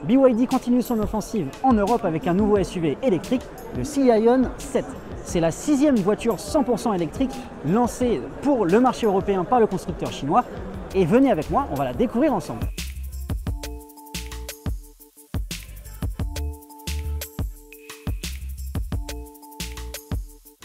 BYD continue son offensive en Europe avec un nouveau SUV électrique, le Sea Lion 7. C'est la 6e voiture 100% électrique lancée pour le marché européen par le constructeur chinois. Et venez avec moi, on va la découvrir ensemble.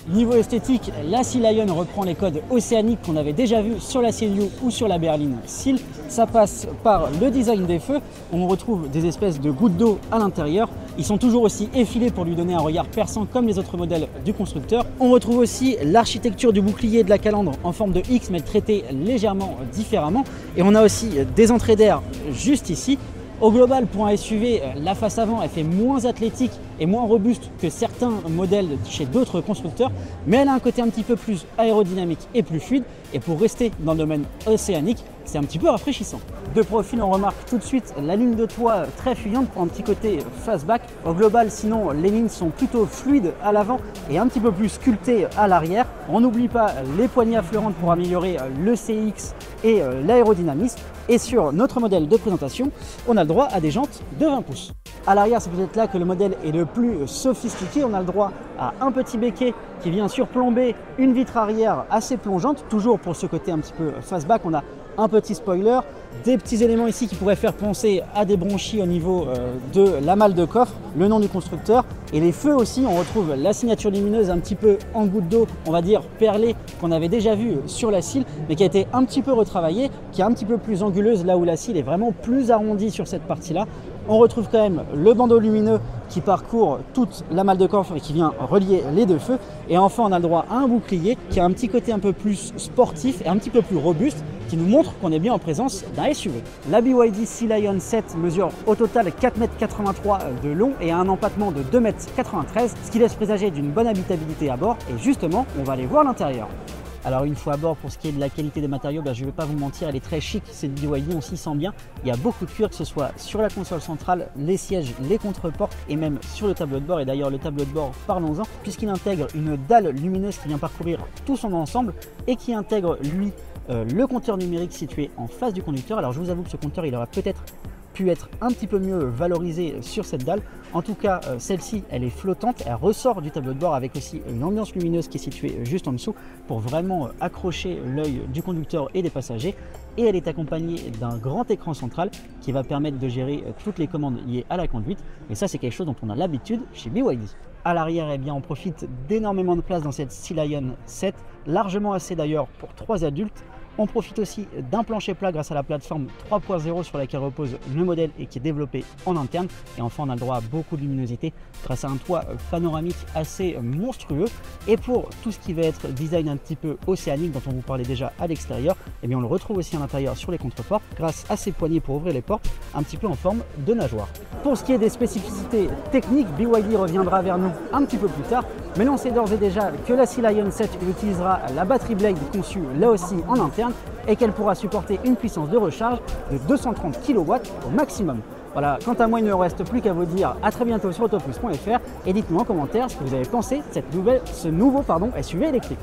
Niveau esthétique, la Sea Lion reprend les codes océaniques qu'on avait déjà vus sur la CLU ou sur la berline Seal. Ça passe par le design des feux. On retrouve des espèces de gouttes d'eau à l'intérieur. Ils sont toujours aussi effilés pour lui donner un regard perçant comme les autres modèles du constructeur. On retrouve aussi l'architecture du bouclier et de la calandre en forme de X mais traitée légèrement différemment. Et on a aussi des entrées d'air juste ici. Au global, pour un SUV, la face avant elle fait moins athlétique et moins robuste que certains modèles chez d'autres constructeurs, mais elle a un côté un petit peu plus aérodynamique et plus fluide. Et pour rester dans le domaine océanique, c'est un petit peu rafraîchissant. De profil, on remarque tout de suite la ligne de toit très fuyante pour un petit côté fastback. Au global, sinon, les lignes sont plutôt fluides à l'avant et un petit peu plus sculptées à l'arrière. On n'oublie pas les poignées affleurantes pour améliorer le CX et l'aérodynamisme. Et sur notre modèle de présentation, on a le droit à des jantes de 20 pouces. À l'arrière, c'est peut-être là que le modèle est le plus sophistiqué. On a le droit à un petit béquet qui vient surplomber une vitre arrière assez plongeante. Toujours pour ce côté un petit peu fastback, on a un petit spoiler, des petits éléments ici qui pourraient faire penser à des bronchis au niveau de la malle de coffre, le nom du constructeur. Et les feux aussi, on retrouve la signature lumineuse un petit peu en goutte d'eau, on va dire perlée, qu'on avait déjà vu sur la Seal, mais qui a été un petit peu retravaillée, qui est un petit peu plus anguleuse, là où la Seal est vraiment plus arrondie sur cette partie-là. On retrouve quand même le bandeau lumineux qui parcourt toute la malle de coffre et qui vient relier les deux feux. Et enfin, on a le droit à un bouclier qui a un petit côté un peu plus sportif et un petit peu plus robuste, qui nous montre qu'on est bien en présence d'un SUV. La BYD Sea Lion 7 mesure au total 4,83 m de long et a un empattement de 2,93 m, ce qui laisse présager d'une bonne habitabilité à bord. Et justement, on va aller voir l'intérieur. Alors une fois à bord, pour ce qui est de la qualité des matériaux, je ne vais pas vous mentir, elle est très chic, cette BYD, on s'y sent bien. Il y a beaucoup de cuir, que ce soit sur la console centrale, les sièges, les contreportes et même sur le tableau de bord. Et d'ailleurs le tableau de bord, parlons-en, puisqu'il intègre une dalle lumineuse qui vient parcourir tout son ensemble et qui intègre lui le compteur numérique situé en face du conducteur. Alors je vous avoue que ce compteur, il aurait peut-être pu être un petit peu mieux valorisé sur cette dalle. En tout cas, celle-ci, elle est flottante, elle ressort du tableau de bord avec aussi une ambiance lumineuse qui est située juste en dessous pour vraiment accrocher l'œil du conducteur et des passagers. Et elle est accompagnée d'un grand écran central qui va permettre de gérer toutes les commandes liées à la conduite. Et ça, c'est quelque chose dont on a l'habitude chez BYD. À l'arrière, eh bien, on profite d'énormément de place dans cette Sea Lion 7, largement assez d'ailleurs pour 3 adultes. On profite aussi d'un plancher plat grâce à la plateforme 3.0 sur laquelle repose le modèle et qui est développé en interne. Et enfin, on a le droit à beaucoup de luminosité grâce à un toit panoramique assez monstrueux. Et pour tout ce qui va être design un petit peu océanique dont on vous parlait déjà à l'extérieur, eh bien on le retrouve aussi à l'intérieur sur les contreportes grâce à ces poignées pour ouvrir les portes un petit peu en forme de nageoire. Pour ce qui est des spécificités techniques, BYD reviendra vers nous un petit peu plus tard. Mais on sait d'ores et déjà que la Sea Lion 7 utilisera la batterie Blade conçue là aussi en interne et qu'elle pourra supporter une puissance de recharge de 230 kW au maximum. Voilà, quant à moi, il ne me reste plus qu'à vous dire à très bientôt sur autoplus.fr et dites-moi en commentaire ce que vous avez pensé de ce nouveau SUV électrique.